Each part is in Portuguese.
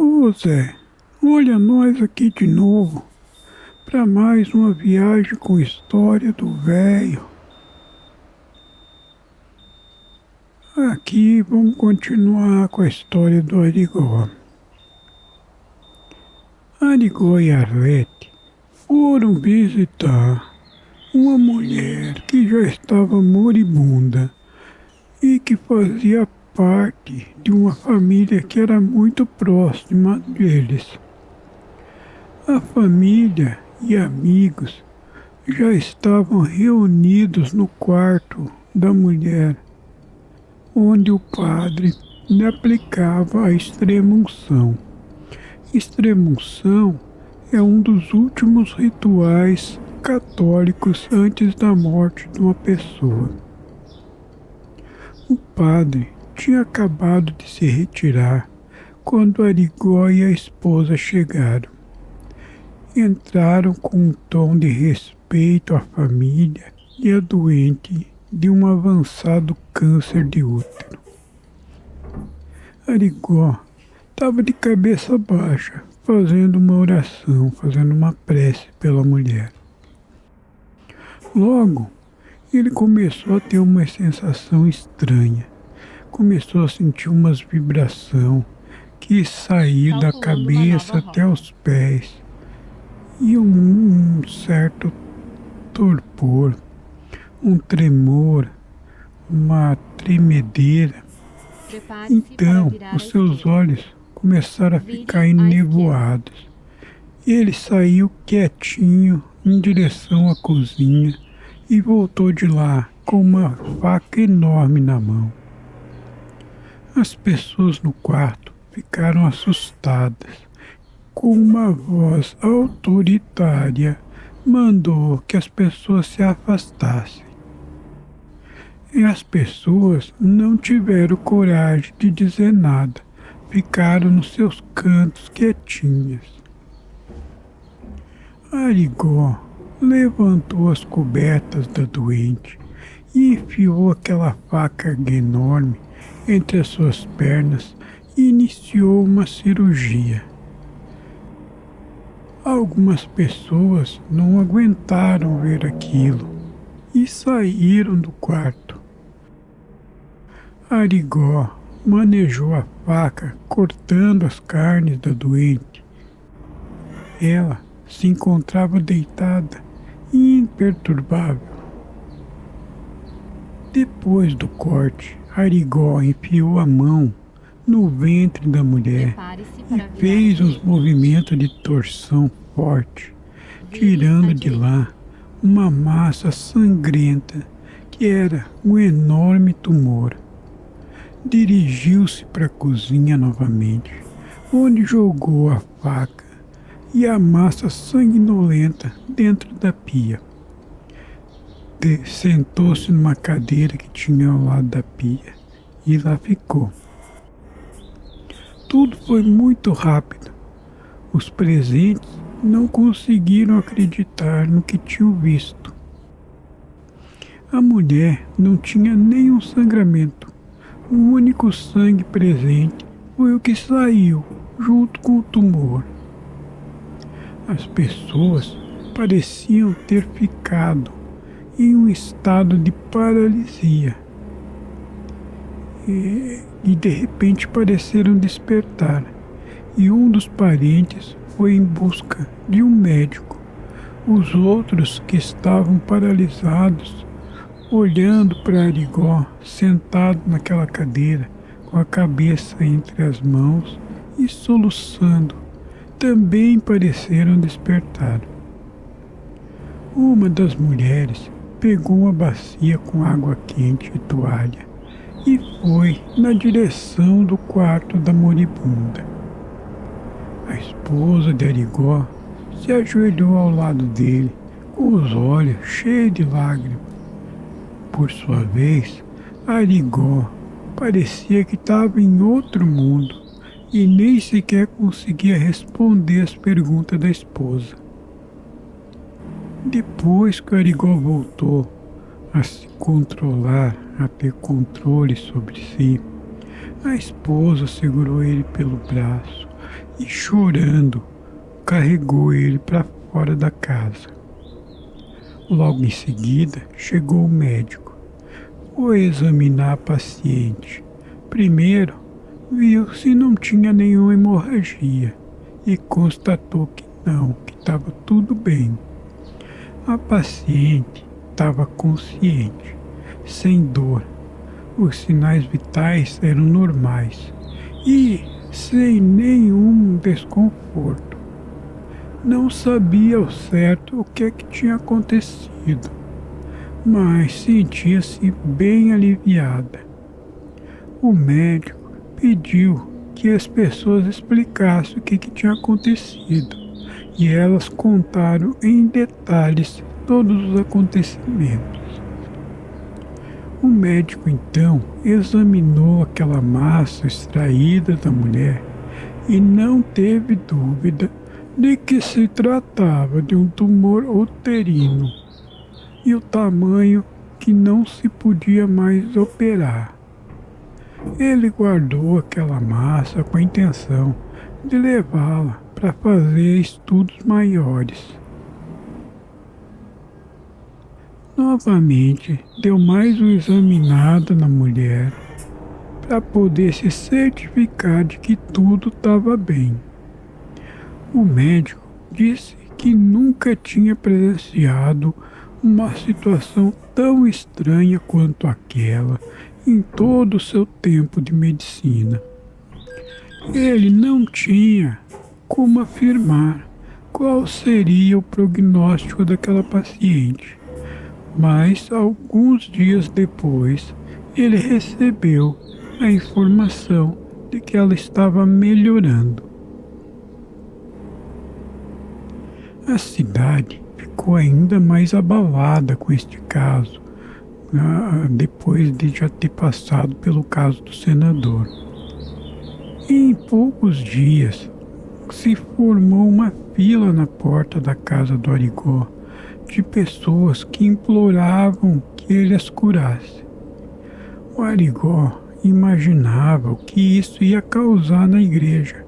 Ô Zé, olha nós aqui de novo para mais uma viagem com história do velho. Aqui vamos continuar com a história do Arigó. Arigó e Arlete foram visitar uma mulher que já estava moribunda e que fazia parte de uma família que era muito próxima deles. A família e amigos já estavam reunidos no quarto da mulher, onde o padre lhe aplicava a extrema-unção. Extrema-unção é um dos últimos rituais católicos antes da morte de uma pessoa. O padre tinha acabado de se retirar quando Arigó e a esposa chegaram. Entraram com um tom de respeito à família e à doente de um avançado câncer de útero. Arigó estava de cabeça baixa, fazendo uma oração, fazendo uma prece pela mulher. Logo, ele começou a ter uma sensação estranha. Começou a sentir umas vibrações que saíam da cabeça até os pés. E um certo torpor, um tremor, uma tremedeira. Então, os seus olhos começaram a ficar enevoados. Ele saiu quietinho em direção à cozinha e voltou de lá com uma faca enorme na mão. As pessoas no quarto ficaram assustadas. Com uma voz autoritária, mandou que as pessoas se afastassem. E as pessoas não tiveram coragem de dizer nada, ficaram nos seus cantos quietinhas. Arigó levantou as cobertas da doente e enfiou aquela faca enorme entre as suas pernas e iniciou uma cirurgia. Algumas pessoas não aguentaram ver aquilo e saíram do quarto. Arigó manejou a faca cortando as carnes da doente. Ela se encontrava deitada e imperturbável. Depois do corte, Arigó enfiou a mão no ventre da mulher e fez uns movimentos de torção forte, tirando de lá uma massa sangrenta que era um enorme tumor. Dirigiu-se para a cozinha novamente, onde jogou a faca e a massa sanguinolenta dentro da pia. Sentou-se numa cadeira que tinha ao lado da pia e lá ficou. Tudo foi muito rápido. Os presentes não conseguiram acreditar no que tinham visto. A mulher não tinha nenhum sangramento. O único sangue presente foi o que saiu junto com o tumor. As pessoas pareciam ter ficado em um estado de paralisia. E de repente pareceram despertar, e um dos parentes foi em busca de um médico. Os outros, que estavam paralisados, olhando para Arigó, sentado naquela cadeira, com a cabeça entre as mãos e soluçando, também pareceram despertar. Uma das mulheres pegou uma bacia com água quente e toalha e foi na direção do quarto da moribunda. A esposa de Arigó se ajoelhou ao lado dele, com os olhos cheios de lágrimas. Por sua vez, Arigó parecia que estava em outro mundo e nem sequer conseguia responder as perguntas da esposa. Depois que Arigó voltou a se controlar, a ter controle sobre si, a esposa segurou ele pelo braço e, chorando, carregou ele para fora da casa. Logo em seguida, chegou o médico. Foi examinar a paciente. Primeiro, viu se não tinha nenhuma hemorragia e constatou que não, que estava tudo bem. A paciente estava consciente, sem dor. Os sinais vitais eram normais e sem nenhum desconforto. Não sabia ao certo o que é que tinha acontecido, mas sentia-se bem aliviada. O médico pediu que as pessoas explicassem o que tinha acontecido e elas contaram em detalhes todos os acontecimentos. O médico então examinou aquela massa extraída da mulher e não teve dúvida de que se tratava de um tumor uterino e o tamanho que não se podia mais operar. Ele guardou aquela massa com a intenção de levá-la para fazer estudos maiores. Novamente, deu mais uma examinada na mulher para poder se certificar de que tudo estava bem. O médico disse que nunca tinha presenciado uma situação tão estranha quanto aquela em todo o seu tempo de medicina. Ele não tinha como afirmar qual seria o prognóstico daquela paciente, mas alguns dias depois ele recebeu a informação de que ela estava melhorando. A cidade ficou ainda mais abalada com este caso, depois de já ter passado pelo caso do senador. Em poucos dias, se formou uma fila na porta da casa do Arigó de pessoas que imploravam que ele as curasse. O Arigó imaginava o que isso ia causar na igreja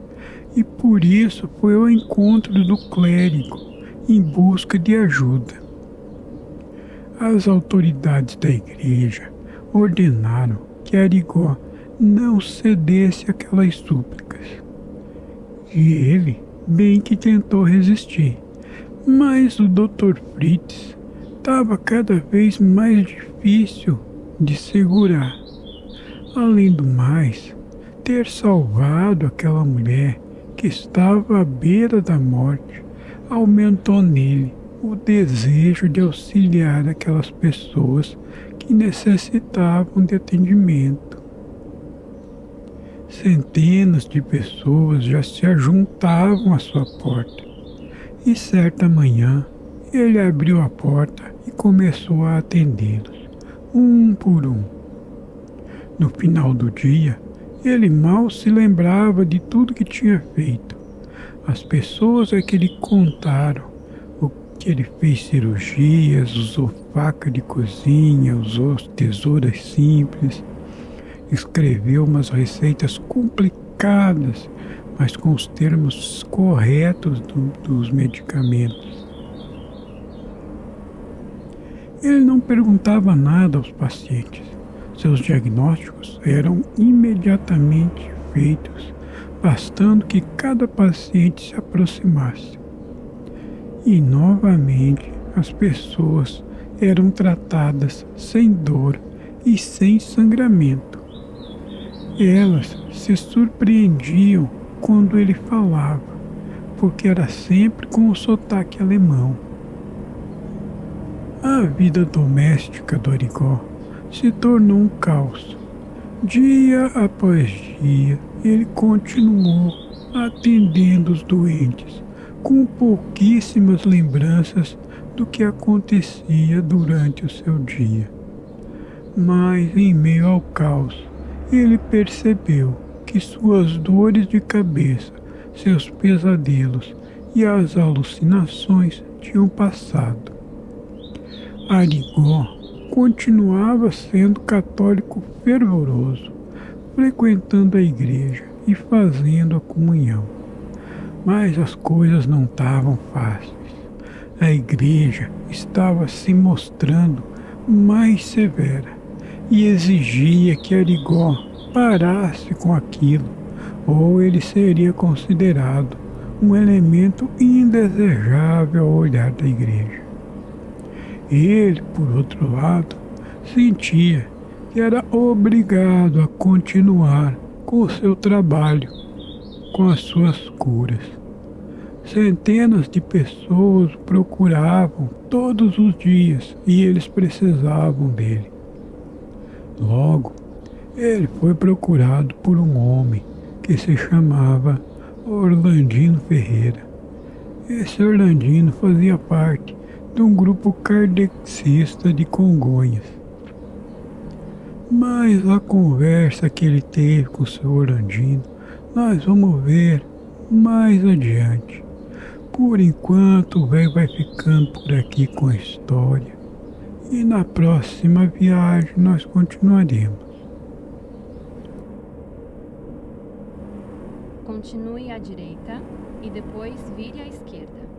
e por isso foi ao encontro do clérigo em busca de ajuda. As autoridades da igreja ordenaram que Arigó não cedesse àquelas súplicas. E ele bem que tentou resistir, mas o Dr. Fritz estava cada vez mais difícil de segurar. Além do mais, ter salvado aquela mulher que estava à beira da morte aumentou nele o desejo de auxiliar aquelas pessoas que necessitavam de atendimento. Centenas de pessoas já se ajuntavam à sua porta e certa manhã ele abriu a porta e começou a atendê-los, um por um. No final do dia, ele mal se lembrava de tudo que tinha feito. As pessoas é que lhe contaram que ele fez cirurgias, usou faca de cozinha, usou tesouras simples, escreveu umas receitas complicadas, mas com os termos corretos dos medicamentos. Ele não perguntava nada aos pacientes. Seus diagnósticos eram imediatamente feitos, bastando que cada paciente se aproximasse. E novamente as pessoas eram tratadas sem dor e sem sangramento. Elas se surpreendiam quando ele falava, porque era sempre com o sotaque alemão. A vida doméstica do Arigó se tornou um caos. Dia após dia, ele continuou atendendo os doentes, com pouquíssimas lembranças do que acontecia durante o seu dia. Mas, em meio ao caos, ele percebeu que suas dores de cabeça, seus pesadelos e as alucinações tinham passado. Arigó continuava sendo católico fervoroso, frequentando a igreja e fazendo a comunhão. Mas as coisas não estavam fáceis. A igreja estava se mostrando mais severa e exigia que Arigó parasse com aquilo, ou ele seria considerado um elemento indesejável ao olhar da igreja. Ele, por outro lado, sentia que era obrigado a continuar com o seu trabalho, com as suas curas. Centenas de pessoas o procuravam todos os dias e eles precisavam dele. Logo, ele foi procurado por um homem que se chamava Orlandino Ferreira. Esse Orlandino fazia parte de um grupo kardecista de Congonhas. Mas a conversa que ele teve com o seu Orlandino, nós vamos ver mais adiante. Por enquanto, o velho vai ficando por aqui com a história. E na próxima viagem nós continuaremos. Continue à direita e depois vire à esquerda.